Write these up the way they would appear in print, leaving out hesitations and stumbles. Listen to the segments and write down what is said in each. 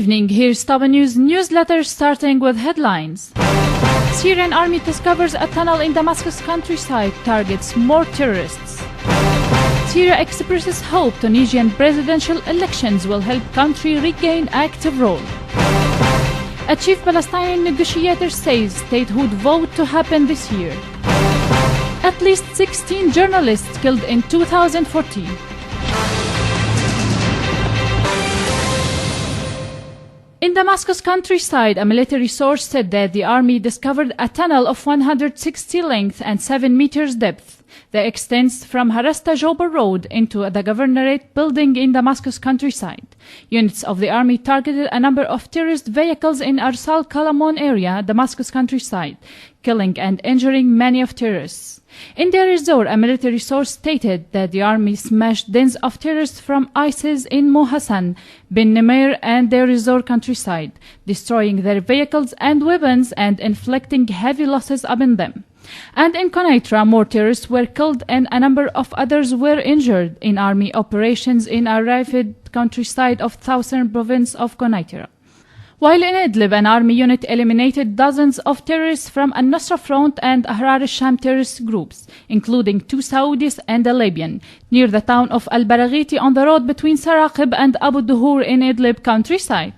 evening, here's top news newsletter starting with headlines. Syrian army discovers a tunnel in Damascus countryside, targets more terrorists. Syria expresses hope Tunisian presidential elections will help country regain active role. A chief Palestinian negotiator says statehood vote to happen this year. At least 16 journalists killed in 2014. In Damascus countryside, a military source said that the army discovered a tunnel of 160 length and 7 meters depth that extends from Harasta Jobar Road into the governorate building in Damascus countryside. Units of the army targeted a number of terrorist vehicles in Arsal Kalamon area, Damascus countryside, killing and injuring many of terrorists. In Deir ez-Zor, a military source stated that the army smashed dens of terrorists from ISIS in Mohassan, Bin Nimr and Deir ez-Zor countryside, destroying their vehicles and weapons and inflicting heavy losses upon them. And in Konaitra, more terrorists were killed and a number of others were injured in army operations in a Rafid countryside of southern province of Konaitra. While in Idlib, an army unit eliminated dozens of terrorists from al-Nusra Front and Ahrar al-Sham terrorist groups, including 2 Saudis and a Libyan, near the town of Al-Baraghiti on the road between Saraqib and Abu Duhur in Idlib countryside.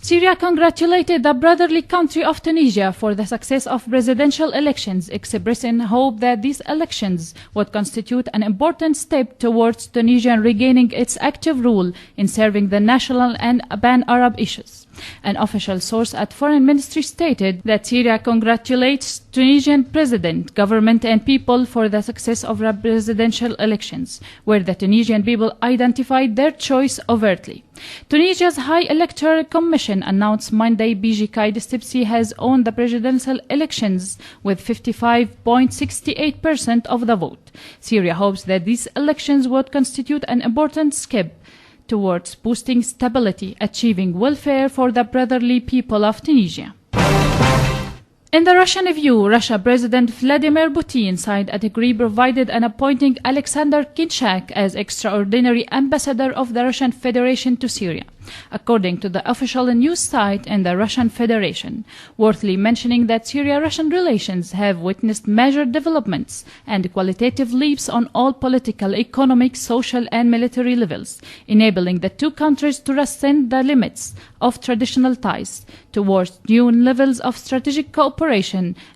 Syria congratulated the brotherly country of Tunisia for the success of presidential elections, expressing hope that these elections would constitute an important step towards Tunisia regaining its active role in serving the national and pan-Arab issues. An official source at Foreign Ministry stated that Syria congratulates Tunisian president, government and people for the success of the presidential elections, where the Tunisian people identified their choice overtly. Tunisia's High Electoral Commission announced Monday Beji Caid Essebsi has won the presidential elections with 55.68% of the vote. Syria hopes that these elections would constitute an important step towards boosting stability, achieving welfare for the brotherly people of Tunisia. In the Russian view, Russia President Vladimir Putin signed a decree provided and appointing Alexander Kinchak as extraordinary ambassador of the Russian Federation to Syria, according to the official news site in the Russian Federation, worthily mentioning that Syria-Russian relations have witnessed major developments and qualitative leaps on all political, economic, social and military levels, enabling the two countries to transcend the limits of traditional ties towards new levels of strategic cooperation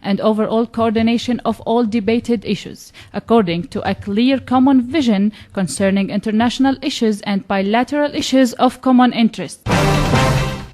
and overall coordination of all debated issues, according to a clear common vision concerning international issues and bilateral issues of common interest.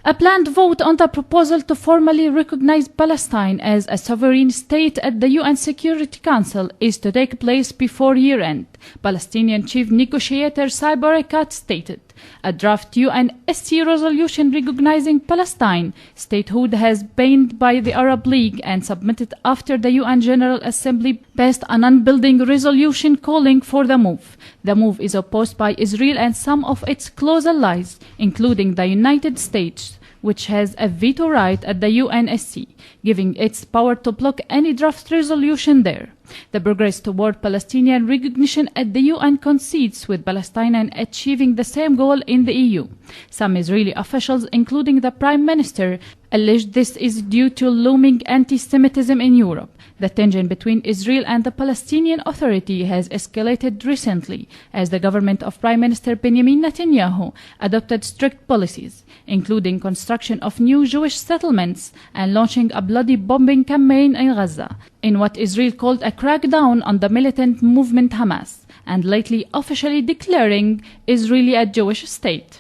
A planned vote on the proposal to formally recognize Palestine as a sovereign state at the UN Security Council is to take place before year-end, Palestinian chief negotiator Saeb Erekat stated. A draft UNSC resolution recognizing Palestine statehood has been banned by the Arab League and submitted after the UN General Assembly passed a non-binding resolution calling for the move. The move is opposed by Israel and some of its close allies, including the United States, which has a veto right at the UNSC, giving its power to block any draft resolution there. The progress toward Palestinian recognition at the UN coincides with Palestine achieving the same goal in the EU. Some Israeli officials, including the Prime Minister, alleged this is due to looming anti-Semitism in Europe. The tension between Israel and the Palestinian Authority has escalated recently as the government of Prime Minister Benjamin Netanyahu adopted strict policies, including construction of new Jewish settlements and launching a bloody bombing campaign in Gaza, in what Israel called a crackdown on the militant movement Hamas, and lately officially declaring Israel a Jewish state.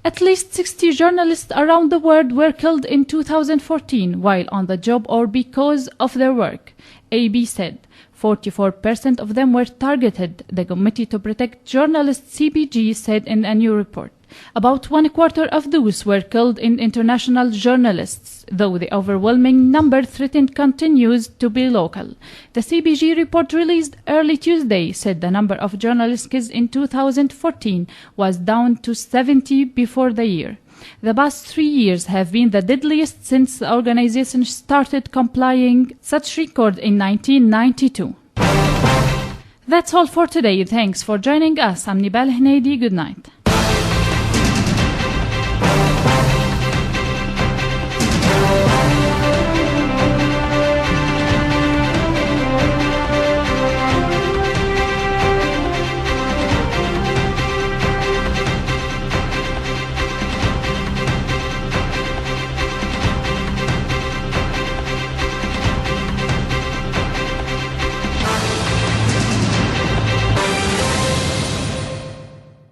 At least 60 journalists around the world were killed in 2014 while on the job or because of their work, AB said. 44% of them were targeted, the Committee to Protect Journalists CPJ said in a new report. About 1/4 of those were killed in international journalists, though the overwhelming number threatened continues to be local. The CPJ report released early Tuesday said the number of journalists killed in 2014 was down to 70 before the year. The past 3 years have been the deadliest since the organization started complying such record in 1992. That's all for today. Thanks for joining us. I'm Nibal Hneidi. Good night.